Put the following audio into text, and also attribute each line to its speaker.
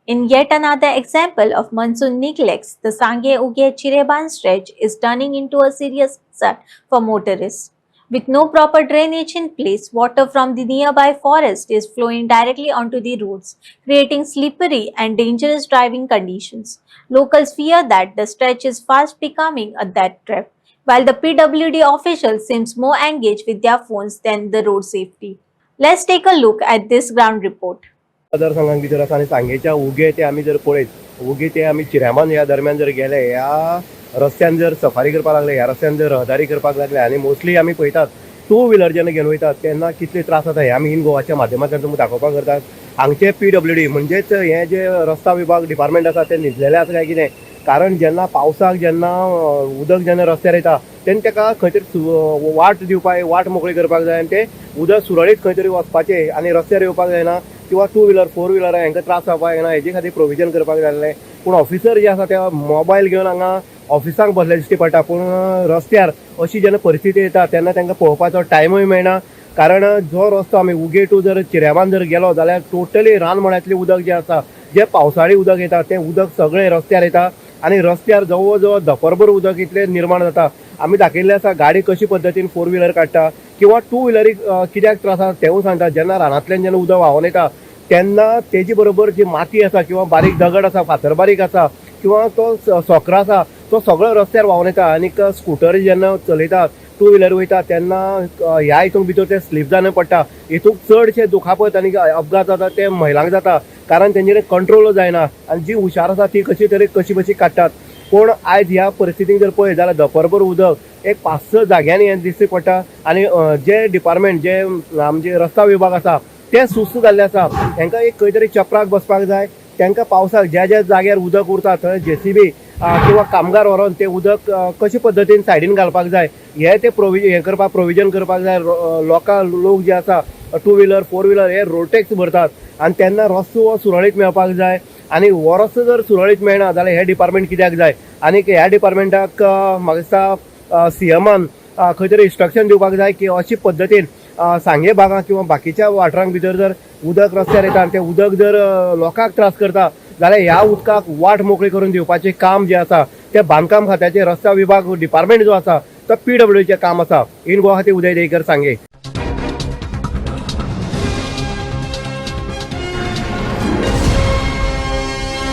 Speaker 1: In yet another example of monsoon neglects, the Sangye Uge Chireban stretch is turning into a serious hazard for motorists. With no proper drainage in place, water from the nearby forest is flowing directly onto the roads, creating slippery and dangerous driving conditions. Locals fear that the stretch is fast becoming a death trap, while the PWD official seems more engaged with their phones than the road safety. Let's take a look at this ground report.
Speaker 2: मतदारसंघात भितर आसा आनी सांगेच्या उगे ते आमी जर पळयत उगे ते आमी चिऱ्यामान ह्या दरम्यान जर गेले ह्या रस्त्यान जर सफारी करपाक लागले ह्या रस्त्यान जर रहदारी करपाक लागले आनी मोस्टली आमी पळयतात टू व्हिलर जेन्ना घेवन वयतात तेन्ना कितले त्रास जाता हे आमी इन गोवाच्या माध्यमांतल्यान तुमकां दाखोवपाक करतात. हांगचे PWD म्हणजेच हे जे रस्ता विभाग डिपार्टमेंट आसा ते न्हिदलेले आसा काय कितें, कारण जेन्ना पावसाक जेन्ना उदक जेन्ना रस्त्यार येता तेन्ना तेका खंय तरी वाट दिवपाक वाट मोकळी करपाक जाय आनी ते उदक सुरळीत खंय तरी वचपाचें आनी रस्त्यार येवपाक जायना किंवा टू व्हिलर फोर व्हिलर हांकां त्रास जावपाक येना हेजे खातीर प्रोविजन करपाक जाय आसलें. पूण ऑफिसर जे आसा ते मोबायल घेवन हांगा ऑफिसांक बसले दिश्टी पडटा, पूण रस्त्यार अशी जेन्ना परिस्थिती येता तेन्ना तांकां पळोवपाचो टायमूय मेळना. कारण जो रस्तो आमी उगे टू जर चिऱ्यामान जर गेलो जाल्यार टोटली रानमळ्यांतलें उदक जें आसा जें पावसाळी उदक येता तें उदक सगळें रस्त्यार येता आनी रस्त्यार जवळ जवळ धपरभर उदक इतलें निर्माण जाता. आमी दाखयल्लें आसा गाडी कशी पद्दतीन फोर व्हिलर काडटा किंवा टू व्हिलरीक कित्याक त्रास जाता तेवूय सांगता. जेन्ना रानांतल्यान जेन्ना उदक व्हांवून येता तेन्ना तेजी बरोबर जी माती आसा किंवा बारीक दगड आसा फातर बारीक आसा किंवा तो सोकरा आसा तो सगळो रस्त्यार व्हांवून येता. आनीक स्कुटर जेन्ना चलयतात टू व्हिलर वयता तेन्ना ह्या हितूंक भितर ते स्लीप जावन पडटा. हितूंक चडशे दुखापत आनी अपघात जाता ते महिलांक जाता, कारण तेंचेर कंट्रोल जायना आनी जी हुशार आसा ती कशी बशी काडटात. पूण आयज ह्या परिस्थितीक जर पळयत जाल्यार धपरभर उदक एक 5-6 जाग्यांनी हें दिश्टी पडटा आनी जे डिपार्टमेंट जे आमचे रस्ता विभाग आसा ते सुस्त जाल्ले आसा. तांकां एक खंय तरी चपराक बसपाक जाय. तांकां पावसाक ज्या ज्या जाग्यार उदक उरता थंय JCB किंवा कामगार व्हरोन ते उदक कशे पद्दतीन सायडीन घालपाक जाय हे ते प्रोविजन करपाक जाय. लोक जे आसा टू व्हिलर फोर व्हिलर हे रोड टॅक्स भरतात आनी तेन्ना रस्तो हो सुरळीत मेळपाक जाय. आनी हो रस्तो जर सुरळीत मेळना जाल्यार हे डिपार्टमेंट कित्याक जाय. आनी ह्या डिपार्टमेंटाक म्हाका दिसता CMान खंय तरी इंस्ट्रक्शन दिवपाक जाय की अशे पद्दतीन सांगे भागांत किंवा बाकीच्या वाठारांक भितर जर उदक रस्त्यार येता आनी तें उदक जर लोकांक त्रास करता जाल्यार ह्या उदकाक वाट मोकळी करून दिवपाचें काम जें आसा तें बांदकाम खात्याचे रस्ता विभाग डिपार्टमेंट जो आसा तो PWDचें काम आसा. इन गोवा खातीर उदय देयकर सांगे.